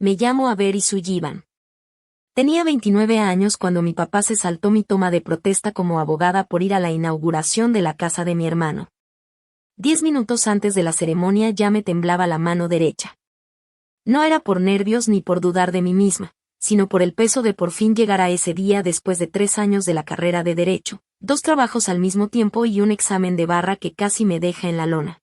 me llamo Avery Sullivan. Tenía 29 años cuando mi papá se saltó mi toma de protesta como abogada por ir a la inauguración de la casa de mi hermano. 10 minutos antes de la ceremonia ya me temblaba la mano derecha. No era por nervios ni por dudar de mí misma, sino por el peso de por fin llegar a ese día después de 3 años de la carrera de Derecho, 2 trabajos al mismo tiempo y un examen de barra que casi me deja en la lona.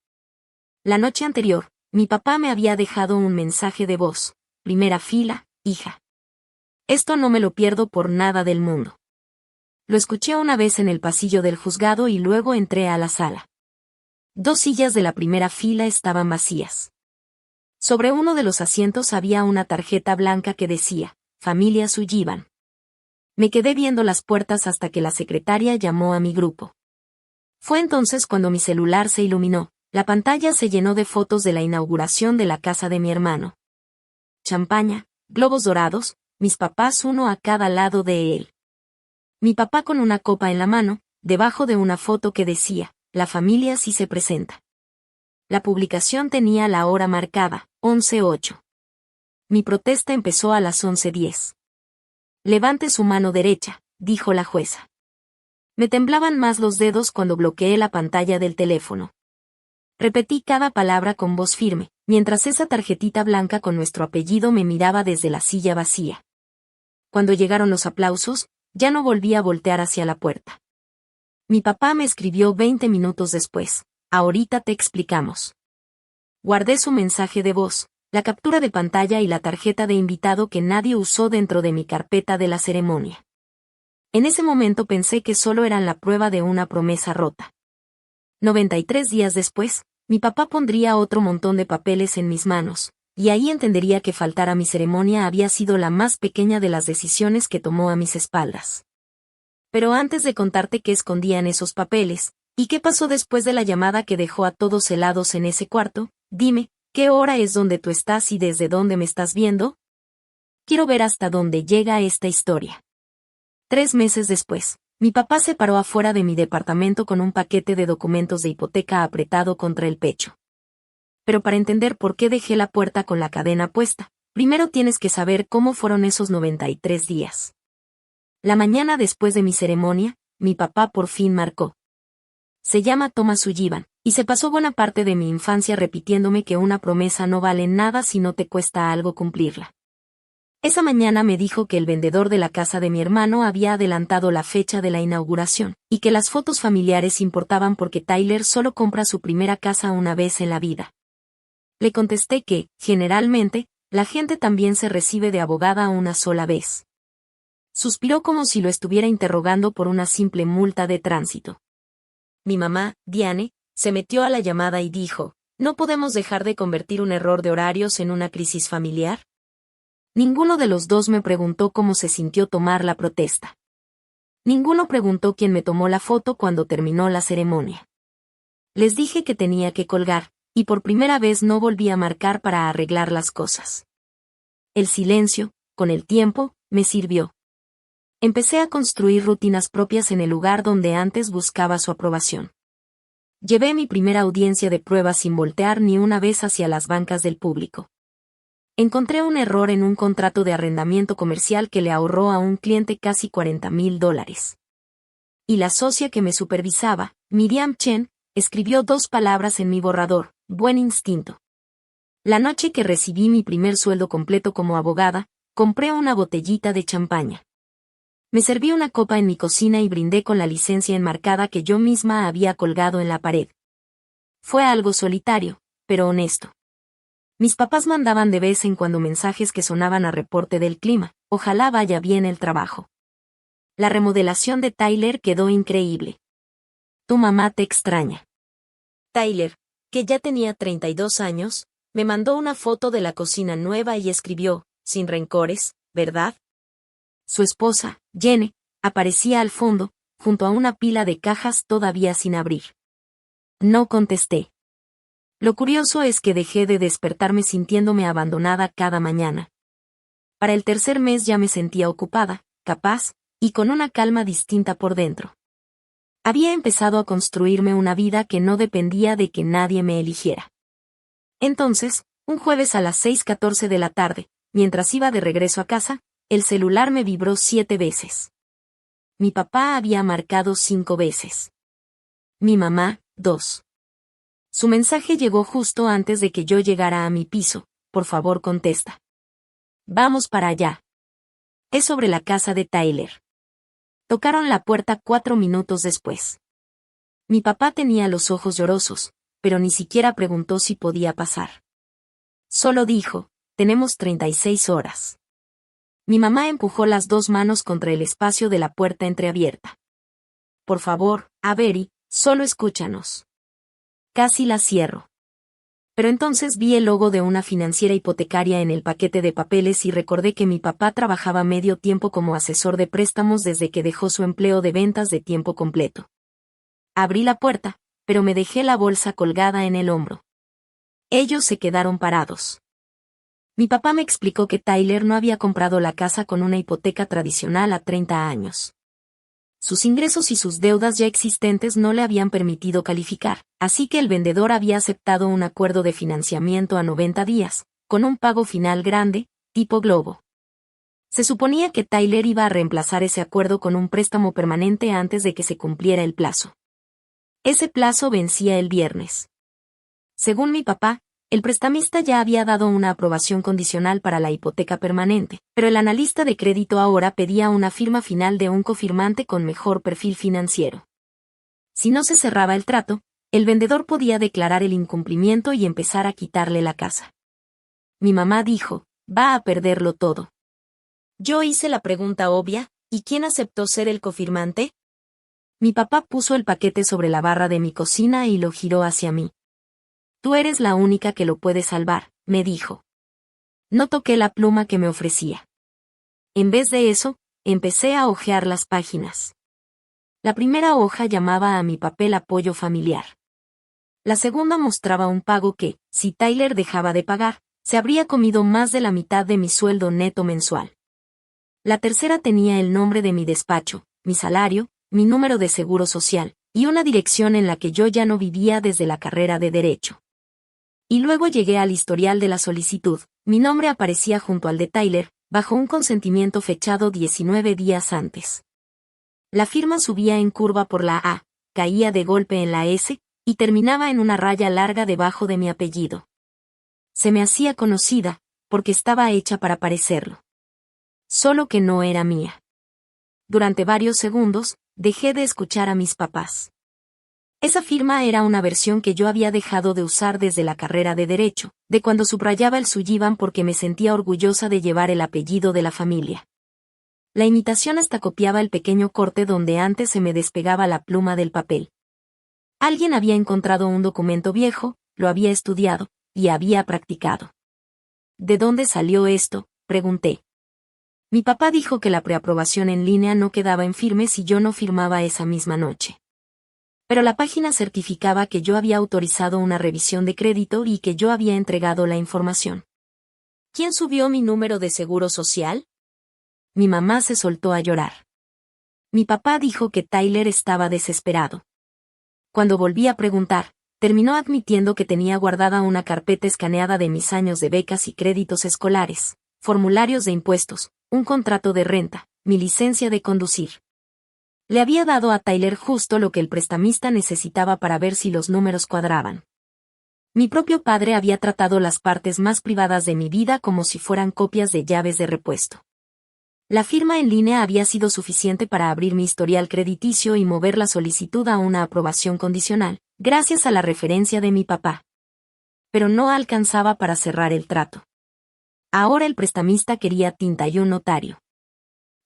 La noche anterior, mi papá me había dejado un mensaje de voz. Primera fila, hija. Esto no me lo pierdo por nada del mundo. Lo escuché una vez en el pasillo del juzgado y luego entré a la sala. 2 sillas de la primera fila estaban vacías. Sobre uno de los asientos había una tarjeta blanca que decía, Familia Sullivan. Me quedé viendo las puertas hasta que la secretaria llamó a mi grupo. Fue entonces cuando mi celular se iluminó, la pantalla se llenó de fotos de la inauguración de la casa de mi hermano. Champaña, globos dorados, mis papás uno a cada lado de él. Mi papá con una copa en la mano, debajo de una foto que decía, la familia sí se presenta. La publicación tenía la hora marcada, 11:08. Mi protesta empezó a las 11:10. Levante su mano derecha, dijo la jueza. Me temblaban más los dedos cuando bloqueé la pantalla del teléfono. Repetí cada palabra con voz firme, mientras esa tarjetita blanca con nuestro apellido me miraba desde la silla vacía. Cuando llegaron los aplausos, ya no volví a voltear hacia la puerta. Mi papá me escribió 20 minutos después, ahorita te explicamos. Guardé su mensaje de voz, la captura de pantalla y la tarjeta de invitado que nadie usó dentro de mi carpeta de la ceremonia. En ese momento pensé que solo eran la prueba de una promesa rota. 93 días después, mi papá pondría otro montón de papeles en mis manos, y ahí entendería que faltar a mi ceremonia había sido la más pequeña de las decisiones que tomó a mis espaldas. Pero antes de contarte qué escondían esos papeles, y qué pasó después de la llamada que dejó a todos helados en ese cuarto, dime, ¿qué hora es donde tú estás y desde dónde me estás viendo? Quiero ver hasta dónde llega esta historia. 3 meses después, mi papá se paró afuera de mi departamento con un paquete de documentos de hipoteca apretado contra el pecho. Pero para entender por qué dejé la puerta con la cadena puesta, primero tienes que saber cómo fueron esos 93 días. La mañana después de mi ceremonia, mi papá por fin marcó. Se llama Thomas Sullivan, y se pasó buena parte de mi infancia repitiéndome que una promesa no vale nada si no te cuesta algo cumplirla. Esa mañana me dijo que el vendedor de la casa de mi hermano había adelantado la fecha de la inauguración, y que las fotos familiares importaban porque Tyler solo compra su primera casa una vez en la vida. Le contesté que, generalmente, la gente también se recibe de abogada una sola vez. Suspiró como si lo estuviera interrogando por una simple multa de tránsito. Mi mamá, Diane, se metió a la llamada y dijo, ¿no podemos dejar de convertir un error de horarios en una crisis familiar? Ninguno de los dos me preguntó cómo se sintió tomar la protesta. Ninguno preguntó quién me tomó la foto cuando terminó la ceremonia. Les dije que tenía que colgar, y por primera vez no volví a marcar para arreglar las cosas. El silencio, con el tiempo, me sirvió. Empecé a construir rutinas propias en el lugar donde antes buscaba su aprobación. Llevé mi primera audiencia de prueba sin voltear ni una vez hacia las bancas del público. Encontré un error en un contrato de arrendamiento comercial que le ahorró a un cliente casi $40,000. Y la socia que me supervisaba, Miriam Chen, escribió 2 palabras en mi borrador, buen instinto. La noche que recibí mi primer sueldo completo como abogada, compré una botellita de champaña. Me serví una copa en mi cocina y brindé con la licencia enmarcada que yo misma había colgado en la pared. Fue algo solitario, pero honesto. Mis papás mandaban de vez en cuando mensajes que sonaban a reporte del clima, ojalá vaya bien el trabajo. La remodelación de Tyler quedó increíble. Tu mamá te extraña. Tyler, que ya tenía 32 años, me mandó una foto de la cocina nueva y escribió, sin rencores, ¿verdad? Su esposa, Jenny, aparecía al fondo, junto a una pila de cajas todavía sin abrir. No contesté. Lo curioso es que dejé de despertarme sintiéndome abandonada cada mañana. Para el 3er mes ya me sentía ocupada, capaz, y con una calma distinta por dentro. Había empezado a construirme una vida que no dependía de que nadie me eligiera. Entonces, un jueves a las 6:14 de la tarde, mientras iba de regreso a casa, el celular me vibró 7 veces. Mi papá había marcado 5 veces. Mi mamá, 2. Su mensaje llegó justo antes de que yo llegara a mi piso. Por favor, contesta. Vamos para allá. Es sobre la casa de Tyler. Tocaron la puerta 4 minutos después. Mi papá tenía los ojos llorosos, pero ni siquiera preguntó si podía pasar. Solo dijo, tenemos 36 horas. Mi mamá empujó las 2 manos contra el espacio de la puerta entreabierta. Por favor, Avery, solo escúchanos. Casi la cierro. Pero entonces vi el logo de una financiera hipotecaria en el paquete de papeles y recordé que mi papá trabajaba medio tiempo como asesor de préstamos desde que dejó su empleo de ventas de tiempo completo. Abrí la puerta, pero me dejé la bolsa colgada en el hombro. Ellos se quedaron parados. Mi papá me explicó que Tyler no había comprado la casa con una hipoteca tradicional a 30 años. Sus ingresos y sus deudas ya existentes no le habían permitido calificar, así que el vendedor había aceptado un acuerdo de financiamiento a 90 días, con un pago final grande, tipo globo. Se suponía que Tyler iba a reemplazar ese acuerdo con un préstamo permanente antes de que se cumpliera el plazo. Ese plazo vencía el viernes. Según mi papá, el prestamista ya había dado una aprobación condicional para la hipoteca permanente, pero el analista de crédito ahora pedía una firma final de un cofirmante con mejor perfil financiero. Si no se cerraba el trato, el vendedor podía declarar el incumplimiento y empezar a quitarle la casa. Mi mamá dijo, va a perderlo todo. Yo hice la pregunta obvia, ¿y quién aceptó ser el cofirmante? Mi papá puso el paquete sobre la barra de mi cocina y lo giró hacia mí. Tú eres la única que lo puede salvar, me dijo. No toqué la pluma que me ofrecía. En vez de eso, empecé a hojear las páginas. La primera hoja llamaba a mi papel apoyo familiar. La segunda mostraba un pago que, si Tyler dejaba de pagar, se habría comido más de la mitad de mi sueldo neto mensual. La tercera tenía el nombre de mi despacho, mi salario, mi número de seguro social, y una dirección en la que yo ya no vivía desde la carrera de Derecho. Y luego llegué al historial de la solicitud, mi nombre aparecía junto al de Tyler, bajo un consentimiento fechado 19 días antes. La firma subía en curva por la A, caía de golpe en la S, y terminaba en una raya larga debajo de mi apellido. Se me hacía conocida, porque estaba hecha para parecerlo. Solo que no era mía. Durante varios segundos, dejé de escuchar a mis papás. Esa firma era una versión que yo había dejado de usar desde la carrera de Derecho, de cuando subrayaba el Sullivan porque me sentía orgullosa de llevar el apellido de la familia. La imitación hasta copiaba el pequeño corte donde antes se me despegaba la pluma del papel. Alguien había encontrado un documento viejo, lo había estudiado, y había practicado. ¿De dónde salió esto?, pregunté. Mi papá dijo que la preaprobación en línea no quedaba en firme si yo no firmaba esa misma noche. Pero la página certificaba que yo había autorizado una revisión de crédito y que yo había entregado la información. ¿Quién subió mi número de seguro social? Mi mamá se soltó a llorar. Mi papá dijo que Tyler estaba desesperado. Cuando volví a preguntar, terminó admitiendo que tenía guardada una carpeta escaneada de mis años de becas y créditos escolares, formularios de impuestos, un contrato de renta, mi licencia de conducir. Le había dado a Tyler justo lo que el prestamista necesitaba para ver si los números cuadraban. Mi propio padre había tratado las partes más privadas de mi vida como si fueran copias de llaves de repuesto. La firma en línea había sido suficiente para abrir mi historial crediticio y mover la solicitud a una aprobación condicional, gracias a la referencia de mi papá. Pero no alcanzaba para cerrar el trato. Ahora el prestamista quería tinta y un notario.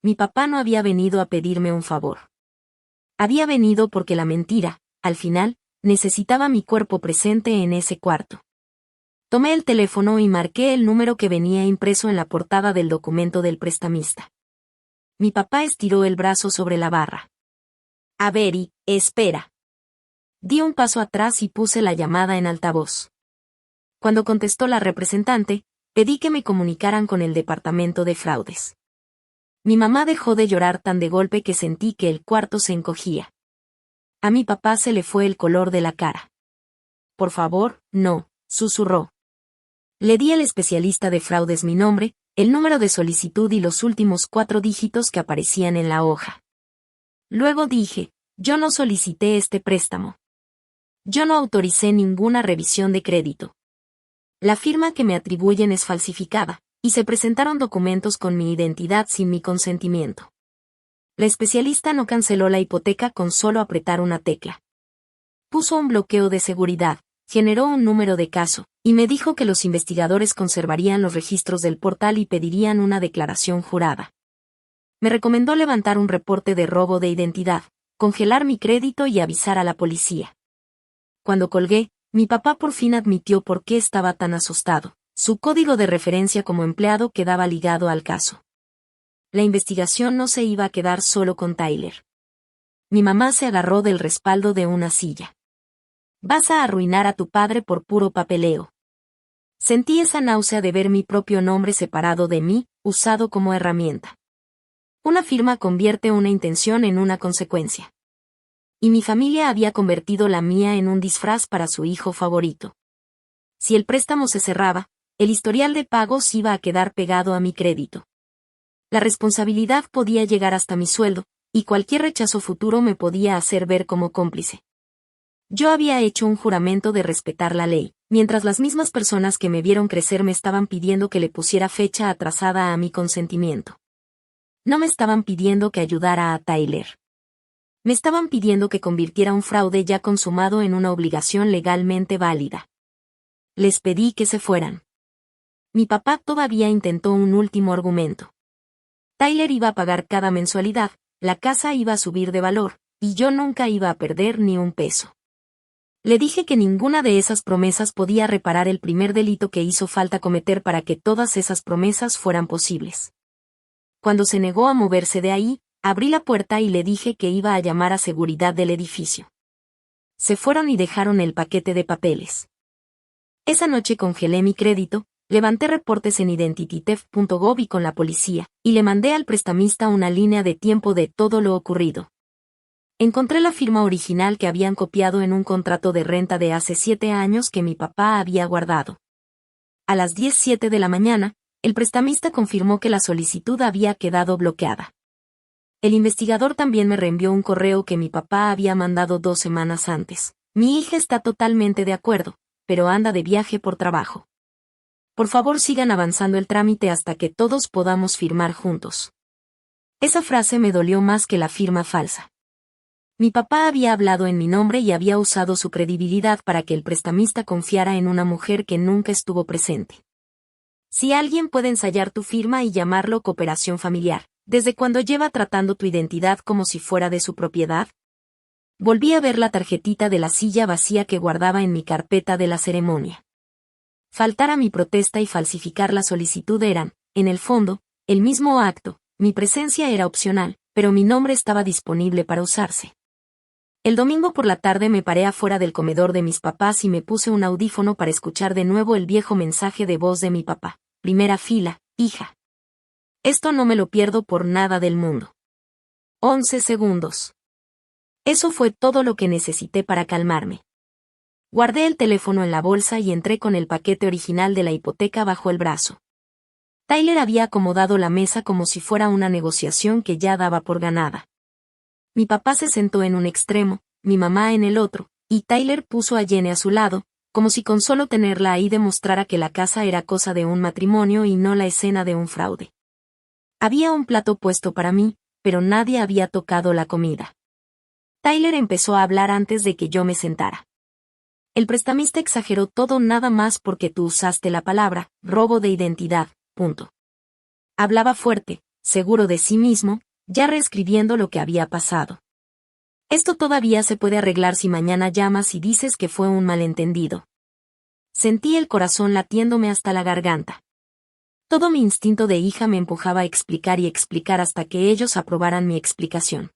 Mi papá no había venido a pedirme un favor. Había venido porque la mentira, al final, necesitaba mi cuerpo presente en ese cuarto. Tomé el teléfono y marqué el número que venía impreso en la portada del documento del prestamista. Mi papá estiró el brazo sobre la barra. Avery, espera. Di un paso atrás y puse la llamada en altavoz. Cuando contestó la representante, pedí que me comunicaran con el departamento de fraudes. Mi mamá dejó de llorar tan de golpe que sentí que el cuarto se encogía. A mi papá se le fue el color de la cara. Por favor, no, susurró. Le di al especialista de fraudes mi nombre, el número de solicitud y los últimos 4 dígitos que aparecían en la hoja. Luego dije, yo no solicité este préstamo. Yo no autoricé ninguna revisión de crédito. La firma que me atribuyen es falsificada, y se presentaron documentos con mi identidad sin mi consentimiento. La especialista no canceló la hipoteca con solo apretar una tecla. Puso un bloqueo de seguridad, generó un número de caso, y me dijo que los investigadores conservarían los registros del portal y pedirían una declaración jurada. Me recomendó levantar un reporte de robo de identidad, congelar mi crédito y avisar a la policía. Cuando colgué, mi papá por fin admitió por qué estaba tan asustado. Su código de referencia como empleado quedaba ligado al caso. La investigación no se iba a quedar solo con Tyler. Mi mamá se agarró del respaldo de una silla. Vas a arruinar a tu padre por puro papeleo. Sentí esa náusea de ver mi propio nombre separado de mí, usado como herramienta. Una firma convierte una intención en una consecuencia. Y mi familia había convertido la mía en un disfraz para su hijo favorito. Si el préstamo se cerraba, el historial de pagos iba a quedar pegado a mi crédito. La responsabilidad podía llegar hasta mi sueldo, y cualquier rechazo futuro me podía hacer ver como cómplice. Yo había hecho un juramento de respetar la ley, mientras las mismas personas que me vieron crecer me estaban pidiendo que le pusiera fecha atrasada a mi consentimiento. No me estaban pidiendo que ayudara a Tyler. Me estaban pidiendo que convirtiera un fraude ya consumado en una obligación legalmente válida. Les pedí que se fueran. Mi papá todavía intentó un último argumento. Tyler iba a pagar cada mensualidad, la casa iba a subir de valor, y yo nunca iba a perder ni un peso. Le dije que ninguna de esas promesas podía reparar el primer delito que hizo falta cometer para que todas esas promesas fueran posibles. Cuando se negó a moverse de ahí, abrí la puerta y le dije que iba a llamar a seguridad del edificio. Se fueron y dejaron el paquete de papeles. Esa noche congelé mi crédito, levanté reportes en identitytheft.gov y con la policía, y le mandé al prestamista una línea de tiempo de todo lo ocurrido. Encontré la firma original que habían copiado en un contrato de renta de hace 7 años que mi papá había guardado. A las 10:07 de la mañana, el prestamista confirmó que la solicitud había quedado bloqueada. El investigador también me reenvió un correo que mi papá había mandado 2 semanas antes. Mi hija está totalmente de acuerdo, pero anda de viaje por trabajo. Por favor sigan avanzando el trámite hasta que todos podamos firmar juntos. Esa frase me dolió más que la firma falsa. Mi papá había hablado en mi nombre y había usado su credibilidad para que el prestamista confiara en una mujer que nunca estuvo presente. Si alguien puede ensayar tu firma y llamarlo cooperación familiar, ¿desde cuándo lleva tratando tu identidad como si fuera de su propiedad? Volví a ver la tarjetita de la silla vacía que guardaba en mi carpeta de la ceremonia. Faltar a mi protesta y falsificar la solicitud eran, en el fondo, el mismo acto. Mi presencia era opcional, pero mi nombre estaba disponible para usarse. El domingo por la tarde me paré afuera del comedor de mis papás y me puse un audífono para escuchar de nuevo el viejo mensaje de voz de mi papá. Primera fila, hija. Esto no me lo pierdo por nada del mundo. 11 segundos. Eso fue todo lo que necesité para calmarme. Guardé el teléfono en la bolsa y entré con el paquete original de la hipoteca bajo el brazo. Tyler había acomodado la mesa como si fuera una negociación que ya daba por ganada. Mi papá se sentó en un extremo, mi mamá en el otro, y Tyler puso a Jenny a su lado, como si con solo tenerla ahí demostrara que la casa era cosa de un matrimonio y no la escena de un fraude. Había un plato puesto para mí, pero nadie había tocado la comida. Tyler empezó a hablar antes de que yo me sentara. El prestamista exageró todo nada más porque tú usaste la palabra, robo de identidad, punto. Hablaba fuerte, seguro de sí mismo, ya reescribiendo lo que había pasado. Esto todavía se puede arreglar si mañana llamas y dices que fue un malentendido. Sentí el corazón latiéndome hasta la garganta. Todo mi instinto de hija me empujaba a explicar y explicar hasta que ellos aprobaran mi explicación.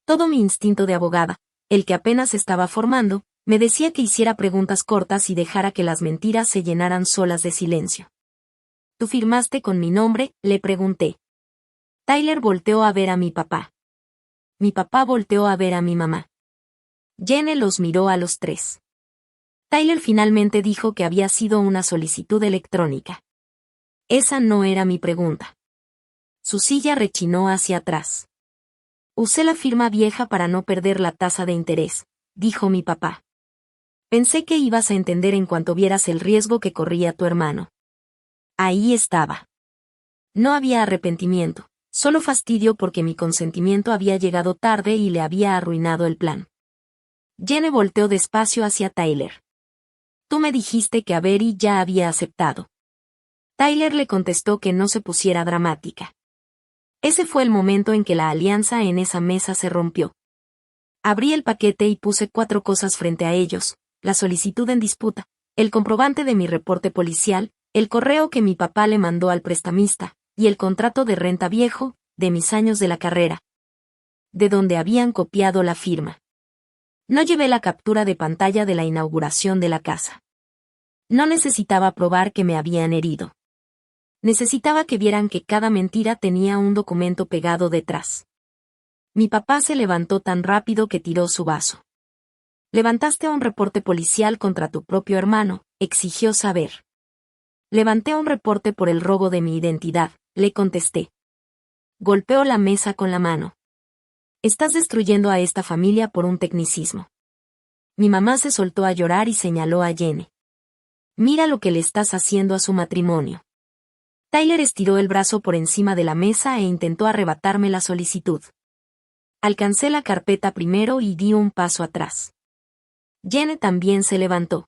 Todo mi instinto de abogada, el que apenas estaba formando, me decía que hiciera preguntas cortas y dejara que las mentiras se llenaran solas de silencio. ¿Tú firmaste con mi nombre?, le pregunté. Tyler volteó a ver a mi papá. Mi papá volteó a ver a mi mamá. Jenny los miró a los tres. Tyler finalmente dijo que había sido una solicitud electrónica. Esa no era mi pregunta. Su silla rechinó hacia atrás. Usé la firma vieja para no perder la tasa de interés, dijo mi papá. Pensé que ibas a entender en cuanto vieras el riesgo que corría tu hermano. Ahí estaba. No había arrepentimiento, solo fastidio porque mi consentimiento había llegado tarde y le había arruinado el plan. Jenny volteó despacio hacia Tyler. Tú me dijiste que Avery ya había aceptado. Tyler le contestó que no se pusiera dramática. Ese fue el momento en que la alianza en esa mesa se rompió. Abrí el paquete y puse 4 cosas frente a ellos: la solicitud en disputa, el comprobante de mi reporte policial, el correo que mi papá le mandó al prestamista, y el contrato de renta viejo, de mis años de la carrera, de donde habían copiado la firma. No llevé la captura de pantalla de la inauguración de la casa. No necesitaba probar que me habían herido. Necesitaba que vieran que cada mentira tenía un documento pegado detrás. Mi papá se levantó tan rápido que tiró su vaso. «Levantaste un reporte policial contra tu propio hermano», exigió saber. «Levanté un reporte por el robo de mi identidad», le contesté. Golpeó la mesa con la mano. «Estás destruyendo a esta familia por un tecnicismo». Mi mamá se soltó a llorar y señaló a Jenny. «Mira lo que le estás haciendo a su matrimonio». Tyler estiró el brazo por encima de la mesa e intentó arrebatarme la solicitud. Alcancé la carpeta primero y di un paso atrás. Jenny también se levantó.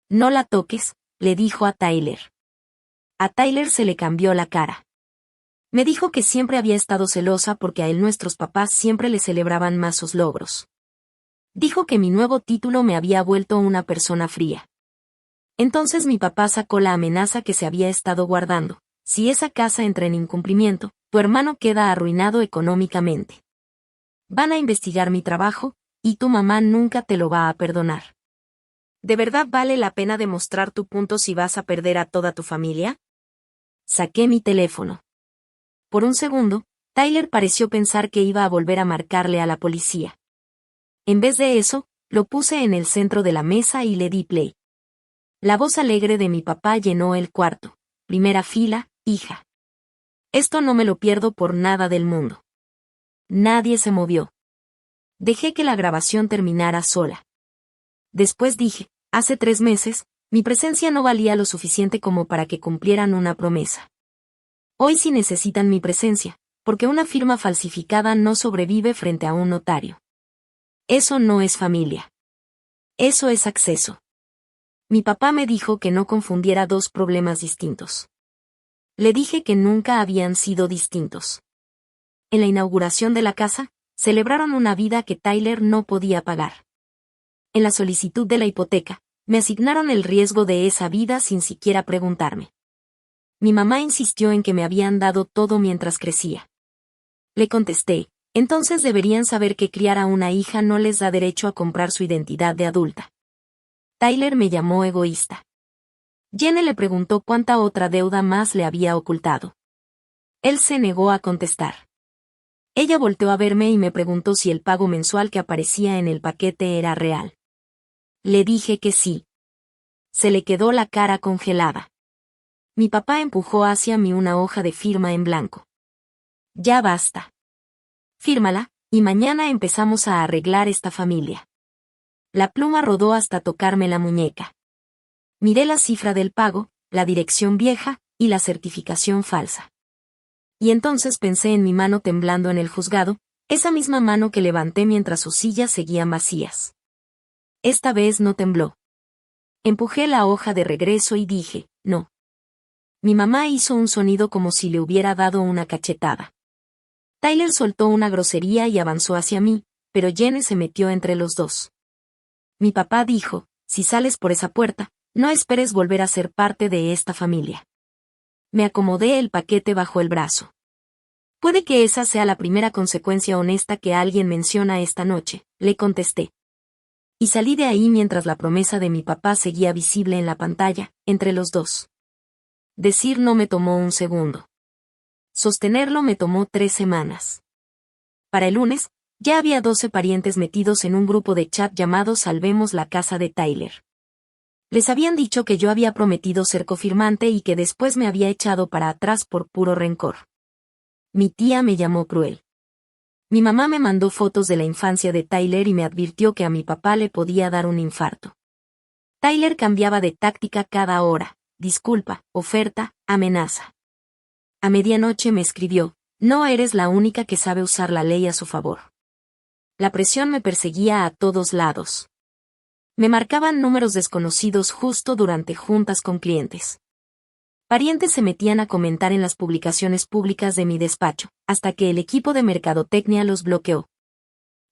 «No la toques», le dijo a Tyler. A Tyler se le cambió la cara. Me dijo que siempre había estado celosa porque a él nuestros papás siempre le celebraban más sus logros. Dijo que mi nuevo título me había vuelto una persona fría. Entonces mi papá sacó la amenaza que se había estado guardando: si esa casa entra en incumplimiento, tu hermano queda arruinado económicamente. Van a investigar mi trabajo, y tu mamá nunca te lo va a perdonar. ¿De verdad vale la pena demostrar tu punto si vas a perder a toda tu familia? Saqué mi teléfono. Por un segundo, Tyler pareció pensar que iba a volver a marcarle a la policía. En vez de eso, lo puse en el centro de la mesa y le di play. La voz alegre de mi papá llenó el cuarto. «Primera fila, hija. Esto no me lo pierdo por nada del mundo». Nadie se movió. Dejé que la grabación terminara sola. Después dije: hace 3 meses, mi presencia no valía lo suficiente como para que cumplieran una promesa. Hoy sí necesitan mi presencia, porque una firma falsificada no sobrevive frente a un notario. Eso no es familia. Eso es acceso. Mi papá me dijo que no confundiera 2 problemas distintos. Le dije que nunca habían sido distintos. En la inauguración de la casa, celebraron una vida que Tyler no podía pagar. En la solicitud de la hipoteca, me asignaron el riesgo de esa vida sin siquiera preguntarme. Mi mamá insistió en que me habían dado todo mientras crecía. Le contesté: entonces deberían saber que criar a una hija no les da derecho a comprar su identidad de adulta. Tyler me llamó egoísta. Jenny le preguntó cuánta otra deuda más le había ocultado. Él se negó a contestar. Ella volteó a verme y me preguntó si el pago mensual que aparecía en el paquete era real. Le dije que sí. Se le quedó la cara congelada. Mi papá empujó hacia mí una hoja de firma en blanco. «Ya basta. Fírmala, y mañana empezamos a arreglar esta familia». La pluma rodó hasta tocarme la muñeca. Miré la cifra del pago, la dirección vieja, y la certificación falsa. Y entonces pensé en mi mano temblando en el juzgado, esa misma mano que levanté mientras sus sillas seguían vacías. Esta vez no tembló. Empujé la hoja de regreso y dije: no. Mi mamá hizo un sonido como si le hubiera dado una cachetada. Tyler soltó una grosería y avanzó hacia mí, pero Jenny se metió entre los dos. Mi papá dijo: si sales por esa puerta, no esperes volver a ser parte de esta familia. Me acomodé el paquete bajo el brazo. Puede que esa sea la primera consecuencia honesta que alguien menciona esta noche, le contesté. Y salí de ahí mientras la promesa de mi papá seguía visible en la pantalla, entre los dos. Decir no me tomó un segundo. Sostenerlo me tomó 3 semanas. Para el lunes, ya había 12 parientes metidos en un grupo de chat llamado Salvemos la casa de Tyler. Les habían dicho que yo había prometido ser cofirmante y que después me había echado para atrás por puro rencor. Mi tía me llamó cruel. Mi mamá me mandó fotos de la infancia de Tyler y me advirtió que a mi papá le podía dar un infarto. Tyler cambiaba de táctica cada hora: disculpa, oferta, amenaza. A medianoche me escribió: no eres la única que sabe usar la ley a su favor. La presión me perseguía a todos lados. Me marcaban números desconocidos justo durante juntas con clientes. Parientes se metían a comentar en las publicaciones públicas de mi despacho, hasta que el equipo de mercadotecnia los bloqueó.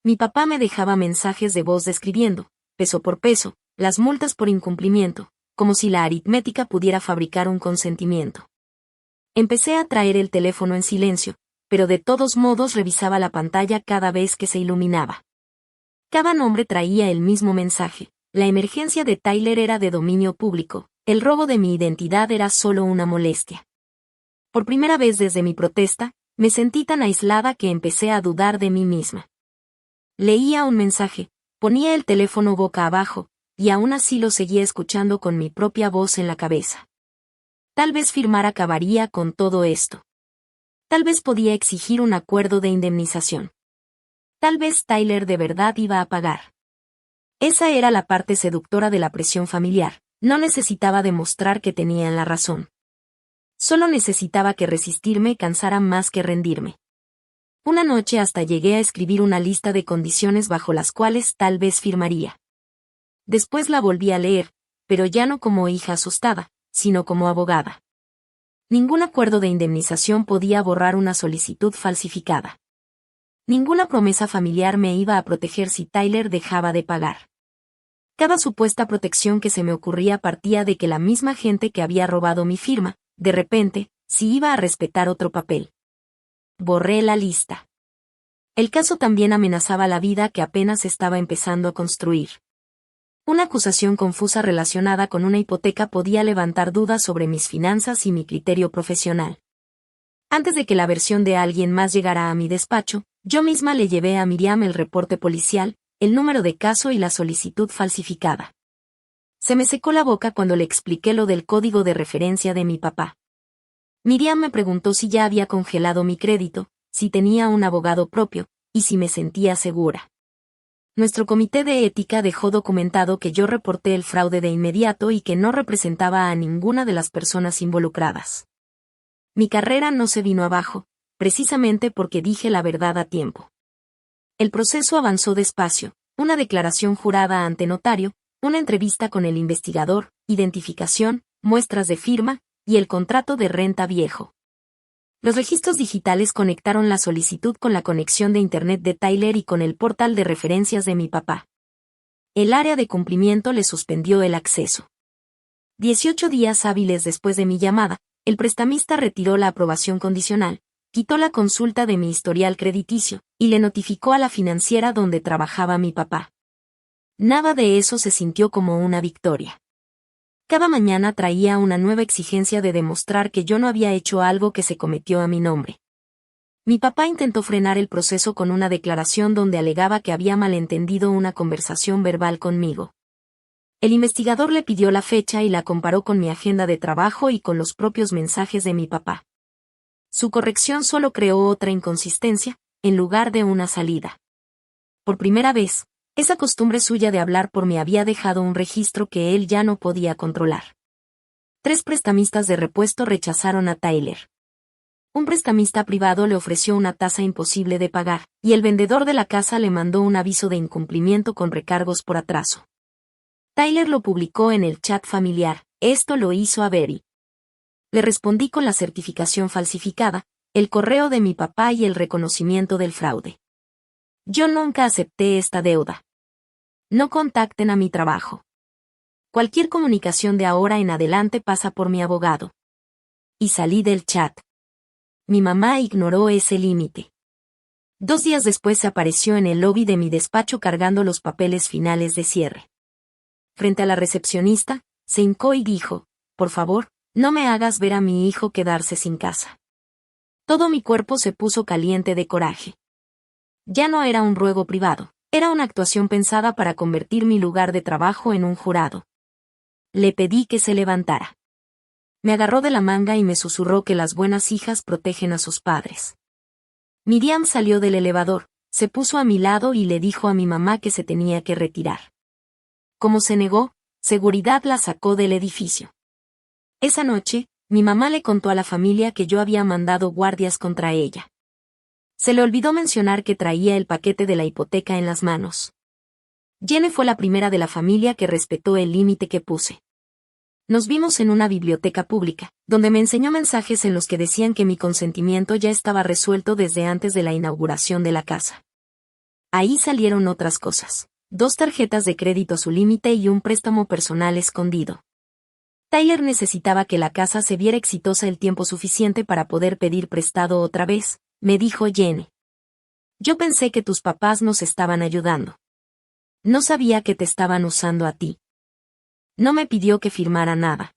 Mi papá me dejaba mensajes de voz describiendo, peso por peso, las multas por incumplimiento, como si la aritmética pudiera fabricar un consentimiento. Empecé a traer el teléfono en silencio, pero de todos modos revisaba la pantalla cada vez que se iluminaba. Cada nombre traía el mismo mensaje: la emergencia de Tyler era de dominio público, el robo de mi identidad era solo una molestia. Por primera vez desde mi protesta, me sentí tan aislada que empecé a dudar de mí misma. Leía un mensaje, ponía el teléfono boca abajo, y aún así lo seguía escuchando con mi propia voz en la cabeza. Tal vez firmar acabaría con todo esto. Tal vez podía exigir un acuerdo de indemnización. Tal vez Tyler de verdad iba a pagar. Esa era la parte seductora de la presión familiar. No necesitaba demostrar que tenían la razón. Solo necesitaba que resistirme cansara más que rendirme. Una noche hasta llegué a escribir una lista de condiciones bajo las cuales tal vez firmaría. Después la volví a leer, pero ya no como hija asustada, sino como abogada. Ningún acuerdo de indemnización podía borrar una solicitud falsificada. Ninguna promesa familiar me iba a proteger si Tyler dejaba de pagar. Cada supuesta protección que se me ocurría partía de que la misma gente que había robado mi firma, de repente, sí iba a respetar otro papel. Borré la lista. El caso también amenazaba la vida que apenas estaba empezando a construir. Una acusación confusa relacionada con una hipoteca podía levantar dudas sobre mis finanzas y mi criterio profesional. Antes de que la versión de alguien más llegara a mi despacho, yo misma le llevé a Miriam el reporte policial, el número de caso y la solicitud falsificada. Se me secó la boca cuando le expliqué lo del código de referencia de mi papá. Miriam me preguntó si ya había congelado mi crédito, si tenía un abogado propio, y si me sentía segura. Nuestro comité de ética dejó documentado que yo reporté el fraude de inmediato y que no representaba a ninguna de las personas involucradas. Mi carrera no se vino abajo, precisamente porque dije la verdad a tiempo. El proceso avanzó despacio: una declaración jurada ante notario, una entrevista con el investigador, identificación, muestras de firma, y el contrato de renta viejo. Los registros digitales conectaron la solicitud con la conexión de Internet de Tyler y con el portal de referencias de mi papá. El área de cumplimiento le suspendió el acceso. 18 días hábiles después de mi llamada, el prestamista retiró la aprobación condicional, quitó la consulta de mi historial crediticio, y le notificó a la financiera donde trabajaba mi papá. Nada de eso se sintió como una victoria. Cada mañana traía una nueva exigencia de demostrar que yo no había hecho algo que se cometió a mi nombre. Mi papá intentó frenar el proceso con una declaración donde alegaba que había malentendido una conversación verbal conmigo. El investigador le pidió la fecha y la comparó con mi agenda de trabajo y con los propios mensajes de mi papá. Su corrección solo creó otra inconsistencia, en lugar de una salida. Por primera vez, esa costumbre suya de hablar por mí había dejado un registro que él ya no podía controlar. 3 prestamistas de repuesto rechazaron a Tyler. Un prestamista privado le ofreció una tasa imposible de pagar, y el vendedor de la casa le mandó un aviso de incumplimiento con recargos por atraso. Tyler lo publicó en el chat familiar: esto lo hizo Avery. Le respondí con la certificación falsificada, el correo de mi papá y el reconocimiento del fraude. Yo nunca acepté esta deuda. No contacten a mi trabajo. Cualquier comunicación de ahora en adelante pasa por mi abogado. Y salí del chat. Mi mamá ignoró ese límite. 2 días después se apareció en el lobby de mi despacho cargando los papeles finales de cierre. Frente a la recepcionista, se hincó y dijo: por favor, no me hagas ver a mi hijo quedarse sin casa. Todo mi cuerpo se puso caliente de coraje. Ya no era un ruego privado, era una actuación pensada para convertir mi lugar de trabajo en un jurado. Le pedí que se levantara. Me agarró de la manga y me susurró que las buenas hijas protegen a sus padres. Miriam salió del elevador, se puso a mi lado y le dijo a mi mamá que se tenía que retirar. Como se negó, seguridad la sacó del edificio. Esa noche, mi mamá le contó a la familia que yo había mandado guardias contra ella. Se le olvidó mencionar que traía el paquete de la hipoteca en las manos. Jenny fue la primera de la familia que respetó el límite que puse. Nos vimos en una biblioteca pública, donde me enseñó mensajes en los que decían que mi consentimiento ya estaba resuelto desde antes de la inauguración de la casa. Ahí salieron otras cosas: 2 tarjetas de crédito a su límite y un préstamo personal escondido. Tyler necesitaba que la casa se viera exitosa el tiempo suficiente para poder pedir prestado otra vez, me dijo Jenny. Yo pensé que tus papás nos estaban ayudando. No sabía que te estaban usando a ti. No me pidió que firmara nada.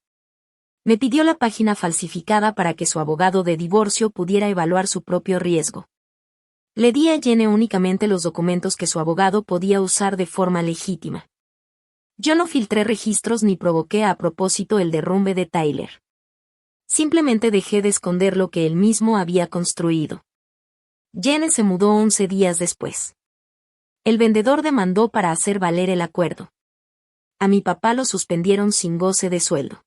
Me pidió la página falsificada para que su abogado de divorcio pudiera evaluar su propio riesgo. Le di a Jenny únicamente los documentos que su abogado podía usar de forma legítima. Yo no filtré registros ni provoqué a propósito el derrumbe de Tyler. Simplemente dejé de esconder lo que él mismo había construido. Jenny se mudó 11 días después. El vendedor demandó para hacer valer el acuerdo. A mi papá lo suspendieron sin goce de sueldo.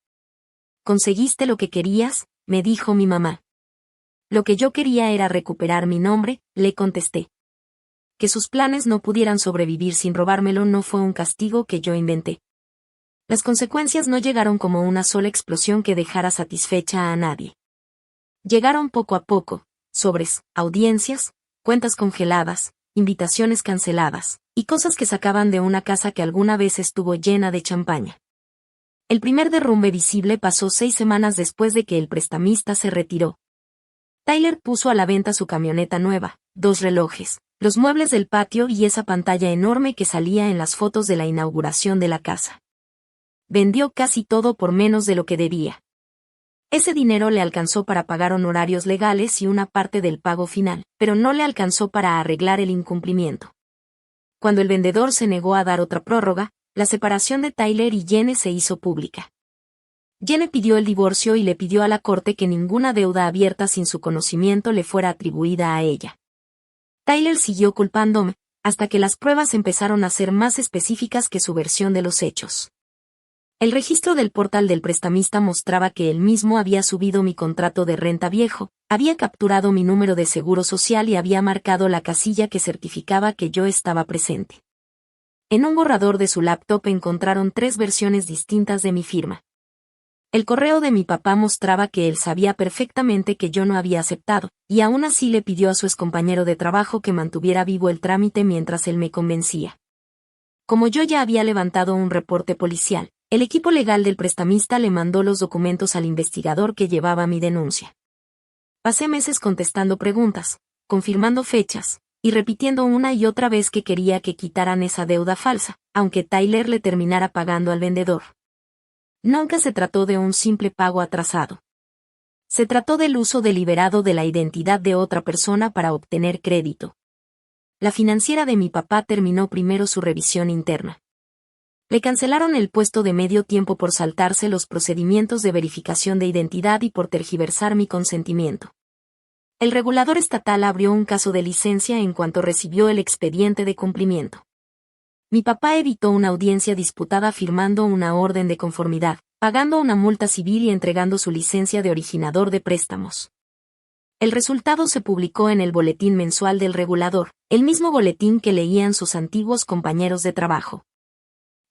¿Conseguiste lo que querías?, me dijo mi mamá. Lo que yo quería era recuperar mi nombre, le contesté. Que sus planes no pudieran sobrevivir sin robármelo no fue un castigo que yo inventé. Las consecuencias no llegaron como una sola explosión que dejara satisfecha a nadie. Llegaron poco a poco: sobres, audiencias, cuentas congeladas, invitaciones canceladas, y cosas que sacaban de una casa que alguna vez estuvo llena de champaña. El primer derrumbe visible pasó 6 semanas después de que el prestamista se retiró. Tyler puso a la venta su camioneta nueva, 2 relojes, los muebles del patio y esa pantalla enorme que salía en las fotos de la inauguración de la casa. Vendió casi todo por menos de lo que debía. Ese dinero le alcanzó para pagar honorarios legales y una parte del pago final, pero no le alcanzó para arreglar el incumplimiento. Cuando el vendedor se negó a dar otra prórroga, la separación de Tyler y Jenny se hizo pública. Jenny pidió el divorcio y le pidió a la corte que ninguna deuda abierta sin su conocimiento le fuera atribuida a ella. Tyler siguió culpándome, hasta que las pruebas empezaron a ser más específicas que su versión de los hechos. El registro del portal del prestamista mostraba que él mismo había subido mi contrato de renta viejo, había capturado mi número de seguro social y había marcado la casilla que certificaba que yo estaba presente. En un borrador de su laptop encontraron 3 versiones distintas de mi firma. El correo de mi papá mostraba que él sabía perfectamente que yo no había aceptado, y aún así le pidió a su excompañero de trabajo que mantuviera vivo el trámite mientras él me convencía. Como yo ya había levantado un reporte policial, el equipo legal del prestamista le mandó los documentos al investigador que llevaba mi denuncia. Pasé meses contestando preguntas, confirmando fechas, y repitiendo una y otra vez que quería que quitaran esa deuda falsa, aunque Tyler le terminara pagando al vendedor. Nunca se trató de un simple pago atrasado. Se trató del uso deliberado de la identidad de otra persona para obtener crédito. La financiera de mi papá terminó primero su revisión interna. Le cancelaron el puesto de medio tiempo por saltarse los procedimientos de verificación de identidad y por tergiversar mi consentimiento. El regulador estatal abrió un caso de licencia en cuanto recibió el expediente de cumplimiento. Mi papá evitó una audiencia disputada firmando una orden de conformidad, pagando una multa civil y entregando su licencia de originador de préstamos. El resultado se publicó en el boletín mensual del regulador, el mismo boletín que leían sus antiguos compañeros de trabajo.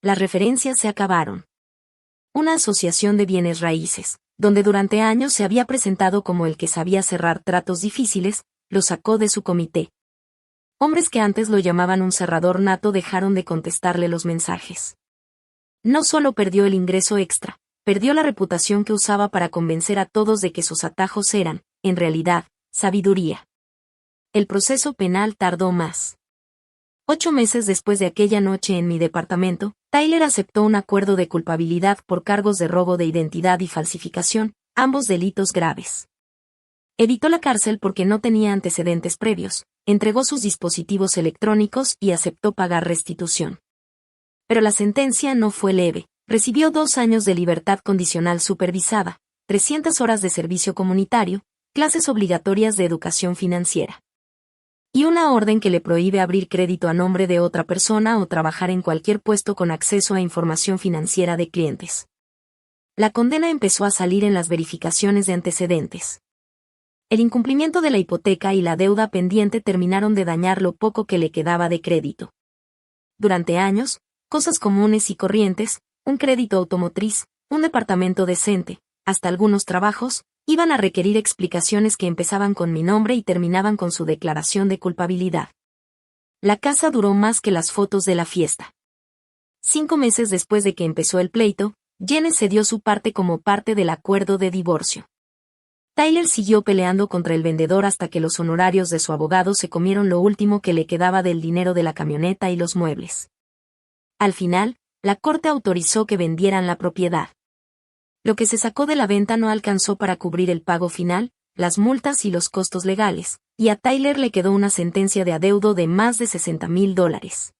Las referencias se acabaron. Una asociación de bienes raíces, donde durante años se había presentado como el que sabía cerrar tratos difíciles, lo sacó de su comité. Hombres que antes lo llamaban un cerrador nato dejaron de contestarle los mensajes. No solo perdió el ingreso extra, perdió la reputación que usaba para convencer a todos de que sus atajos eran, en realidad, sabiduría. El proceso penal tardó más. 8 meses después de aquella noche en mi departamento, Tyler aceptó un acuerdo de culpabilidad por cargos de robo de identidad y falsificación, ambos delitos graves. Evitó la cárcel porque no tenía antecedentes previos, entregó sus dispositivos electrónicos y aceptó pagar restitución. Pero la sentencia no fue leve, Recibió 2 años de libertad condicional supervisada, 300 horas de servicio comunitario, clases obligatorias de educación financiera. Y una orden que le prohíbe abrir crédito a nombre de otra persona o trabajar en cualquier puesto con acceso a información financiera de clientes. La condena empezó a salir en las verificaciones de antecedentes. El incumplimiento de la hipoteca y la deuda pendiente terminaron de dañar lo poco que le quedaba de crédito. Durante años, cosas comunes y corrientes, un crédito automotriz, un departamento decente, hasta algunos trabajos, iban a requerir explicaciones que empezaban con mi nombre y terminaban con su declaración de culpabilidad. La casa duró más que las fotos de la fiesta. 5 meses después de que empezó el pleito, Jenny cedió su parte como parte del acuerdo de divorcio. Tyler siguió peleando contra el vendedor hasta que los honorarios de su abogado se comieron lo último que le quedaba del dinero de la camioneta y los muebles. Al final, la corte autorizó que vendieran la propiedad. Lo que se sacó de la venta no alcanzó para cubrir el pago final, las multas y los costos legales, y a Tyler le quedó una sentencia de adeudo de más de $60,000.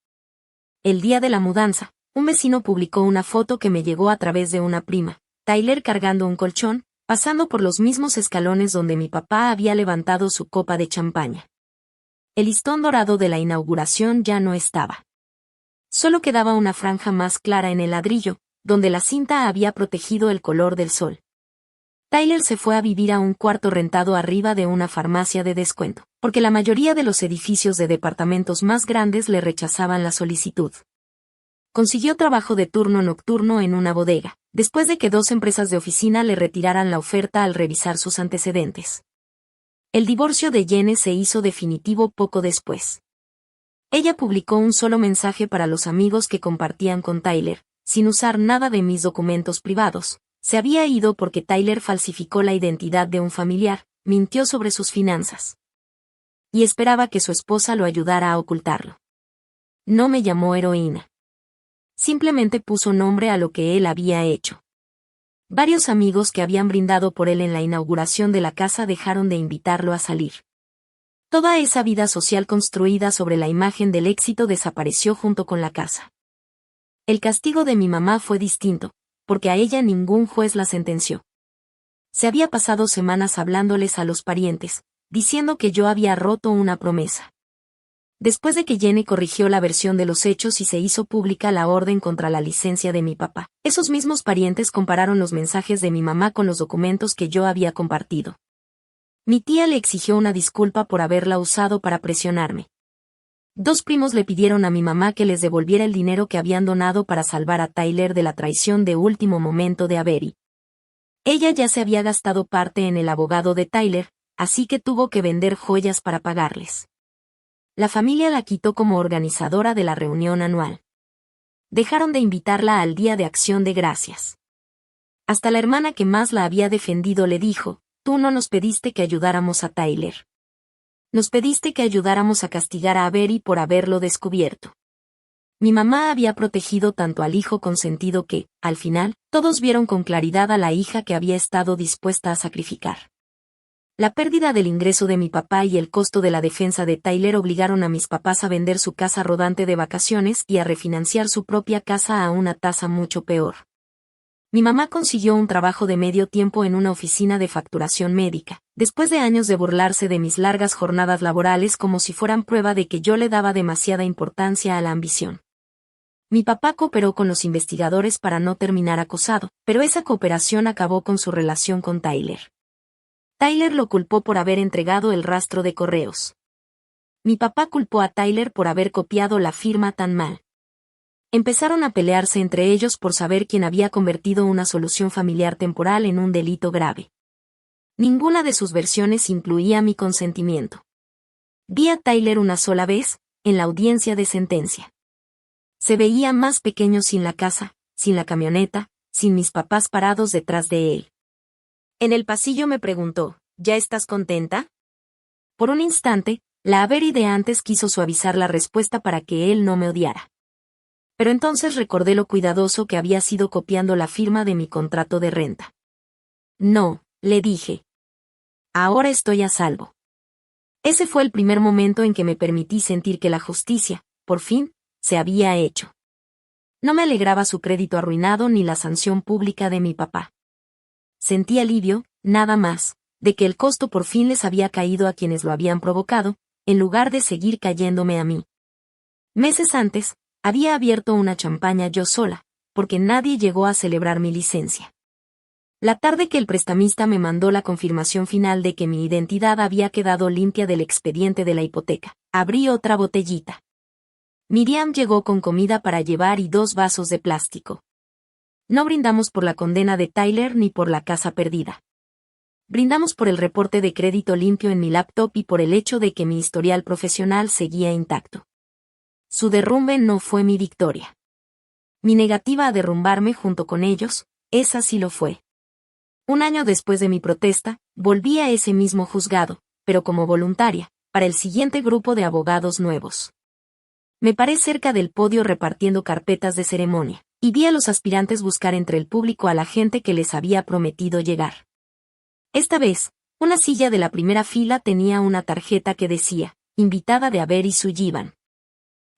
El día de la mudanza, un vecino publicó una foto que me llegó a través de una prima, Tyler cargando un colchón, pasando por los mismos escalones donde mi papá había levantado su copa de champaña. El listón dorado de la inauguración ya no estaba. Solo quedaba una franja más clara en el ladrillo, donde la cinta había protegido el color del sol. Tyler se fue a vivir a un cuarto rentado arriba de una farmacia de descuento, porque la mayoría de los edificios de departamentos más grandes le rechazaban la solicitud. Consiguió trabajo de turno nocturno en una bodega, después de que 2 empresas de oficina le retiraran la oferta al revisar sus antecedentes. El divorcio de Jenny se hizo definitivo poco después. Ella publicó un solo mensaje para los amigos que compartían con Tyler, sin usar nada de mis documentos privados. Se había ido porque Tyler falsificó la identidad de un familiar, mintió sobre sus finanzas. Y esperaba que su esposa lo ayudara a ocultarlo. No me llamó heroína. Simplemente puso nombre a lo que él había hecho. Varios amigos que habían brindado por él en la inauguración de la casa dejaron de invitarlo a salir. Toda esa vida social construida sobre la imagen del éxito desapareció junto con la casa. El castigo de mi mamá fue distinto, porque a ella ningún juez la sentenció. Se había pasado semanas hablándoles a los parientes, diciendo que yo había roto una promesa. Después de que Jenny corrigió la versión de los hechos y se hizo pública la orden contra la licencia de mi papá, esos mismos parientes compararon los mensajes de mi mamá con los documentos que yo había compartido. Mi tía le exigió una disculpa por haberla usado para presionarme. 2 primos le pidieron a mi mamá que les devolviera el dinero que habían donado para salvar a Tyler de la traición de último momento de Avery. Ella ya se había gastado parte en el abogado de Tyler, así que tuvo que vender joyas para pagarles. La familia la quitó como organizadora de la reunión anual. Dejaron de invitarla al Día de Acción de Gracias. Hasta la hermana que más la había defendido le dijo: «Tú no nos pediste que ayudáramos a Tyler. Nos pediste que ayudáramos a castigar a Avery por haberlo descubierto». Mi mamá había protegido tanto al hijo consentido que, al final, todos vieron con claridad a la hija que había estado dispuesta a sacrificar. La pérdida del ingreso de mi papá y el costo de la defensa de Tyler obligaron a mis papás a vender su casa rodante de vacaciones y a refinanciar su propia casa a una tasa mucho peor. Mi mamá consiguió un trabajo de medio tiempo en una oficina de facturación médica, después de años de burlarse de mis largas jornadas laborales como si fueran prueba de que yo le daba demasiada importancia a la ambición. Mi papá cooperó con los investigadores para no terminar acosado, pero esa cooperación acabó con su relación con Tyler. Tyler lo culpó por haber entregado el rastro de correos. Mi papá culpó a Tyler por haber copiado la firma tan mal. Empezaron a pelearse entre ellos por saber quién había convertido una solución familiar temporal en un delito grave. Ninguna de sus versiones incluía mi consentimiento. Vi a Tyler una sola vez, en la audiencia de sentencia. Se veía más pequeño sin la casa, sin la camioneta, sin mis papás parados detrás de él. En el pasillo me preguntó: ¿ya estás contenta? Por un instante, la Avery de antes quiso suavizar la respuesta para que él no me odiara. Pero entonces recordé lo cuidadoso que había sido copiando la firma de mi contrato de renta. No, le dije. Ahora estoy a salvo. Ese fue el primer momento en que me permití sentir que la justicia, por fin, se había hecho. No me alegraba su crédito arruinado ni la sanción pública de mi papá. Sentí alivio, nada más, de que el costo por fin les había caído a quienes lo habían provocado, en lugar de seguir cayéndome a mí. Meses antes, había abierto una champaña yo sola, porque nadie llegó a celebrar mi licencia. La tarde que el prestamista me mandó la confirmación final de que mi identidad había quedado limpia del expediente de la hipoteca, abrí otra botellita. Miriam llegó con comida para llevar y 2 vasos de plástico. No brindamos por la condena de Tyler ni por la casa perdida. Brindamos por el reporte de crédito limpio en mi laptop y por el hecho de que mi historial profesional seguía intacto. Su derrumbe no fue mi victoria. Mi negativa a derrumbarme junto con ellos, esa sí lo fue. Un año después de mi protesta, volví a ese mismo juzgado, pero como voluntaria, para el siguiente grupo de abogados nuevos. Me paré cerca del podio repartiendo carpetas de ceremonia, y vi a los aspirantes buscar entre el público a la gente que les había prometido llegar. Esta vez, una silla de la primera fila tenía una tarjeta que decía, invitada de Avery Sullivan.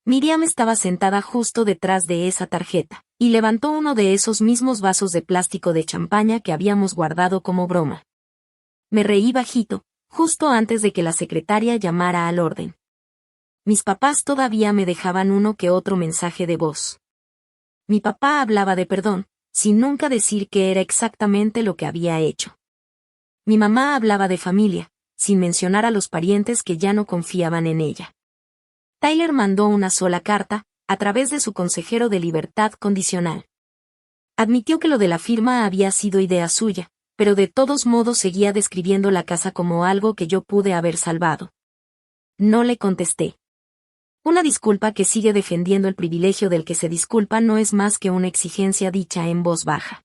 Miriam estaba sentada justo detrás de esa tarjeta, y levantó uno de esos mismos vasos de plástico de champaña que habíamos guardado como broma. Me reí bajito, justo antes de que la secretaria llamara al orden. Mis papás todavía me dejaban uno que otro mensaje de voz. Mi papá hablaba de perdón, sin nunca decir qué era exactamente lo que había hecho. Mi mamá hablaba de familia, sin mencionar a los parientes que ya no confiaban en ella. Tyler mandó una sola carta, a través de su consejero de libertad condicional. Admitió que lo de la firma había sido idea suya, pero de todos modos seguía describiendo la casa como algo que yo pude haber salvado. No le contesté. Una disculpa que sigue defendiendo el privilegio del que se disculpa no es más que una exigencia dicha en voz baja.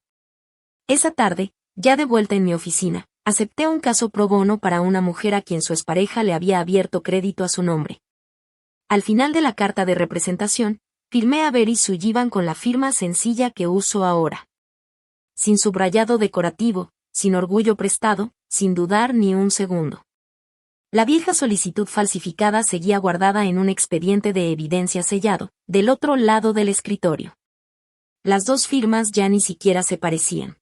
Esa tarde, ya de vuelta en mi oficina, acepté un caso pro bono para una mujer a quien su expareja le había abierto crédito a su nombre. Al final de la carta de representación, firmé a Avery Sullivan con la firma sencilla que uso ahora. Sin subrayado decorativo, sin orgullo prestado, sin dudar ni un segundo. La vieja solicitud falsificada seguía guardada en un expediente de evidencia sellado, del otro lado del escritorio. Las 2 firmas ya ni siquiera se parecían.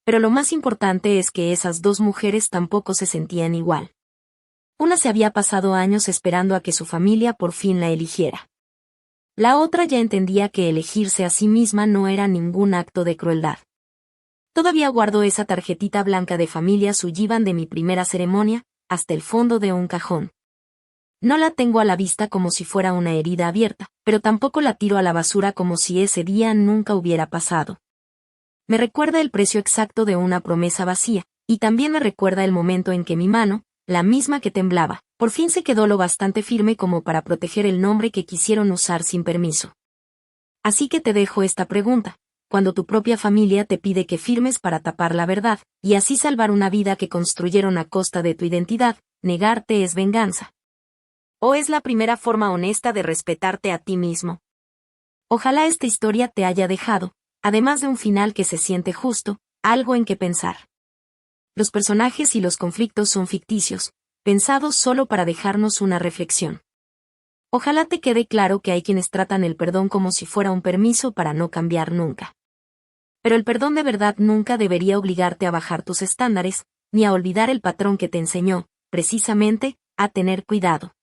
Pero lo más importante es que esas 2 mujeres tampoco se sentían igual. Una se había pasado años esperando a que su familia por fin la eligiera. La otra ya entendía que elegirse a sí misma no era ningún acto de crueldad. Todavía guardo esa tarjetita blanca de familia Sullivan de mi primera ceremonia, hasta el fondo de un cajón. No la tengo a la vista como si fuera una herida abierta, pero tampoco la tiro a la basura como si ese día nunca hubiera pasado. Me recuerda el precio exacto de una promesa vacía, y también me recuerda el momento en que mi mano, la misma que temblaba, por fin se quedó lo bastante firme como para proteger el nombre que quisieron usar sin permiso. Así que te dejo esta pregunta. Cuando tu propia familia te pide que firmes para tapar la verdad, y así salvar una vida que construyeron a costa de tu identidad, negarte es venganza. ¿O es la primera forma honesta de respetarte a ti mismo? Ojalá esta historia te haya dejado, además de un final que se siente justo, algo en que pensar. Los personajes y los conflictos son ficticios, pensados solo para dejarnos una reflexión. Ojalá te quede claro que hay quienes tratan el perdón como si fuera un permiso para no cambiar nunca. Pero el perdón de verdad nunca debería obligarte a bajar tus estándares, ni a olvidar el patrón que te enseñó, precisamente, a tener cuidado.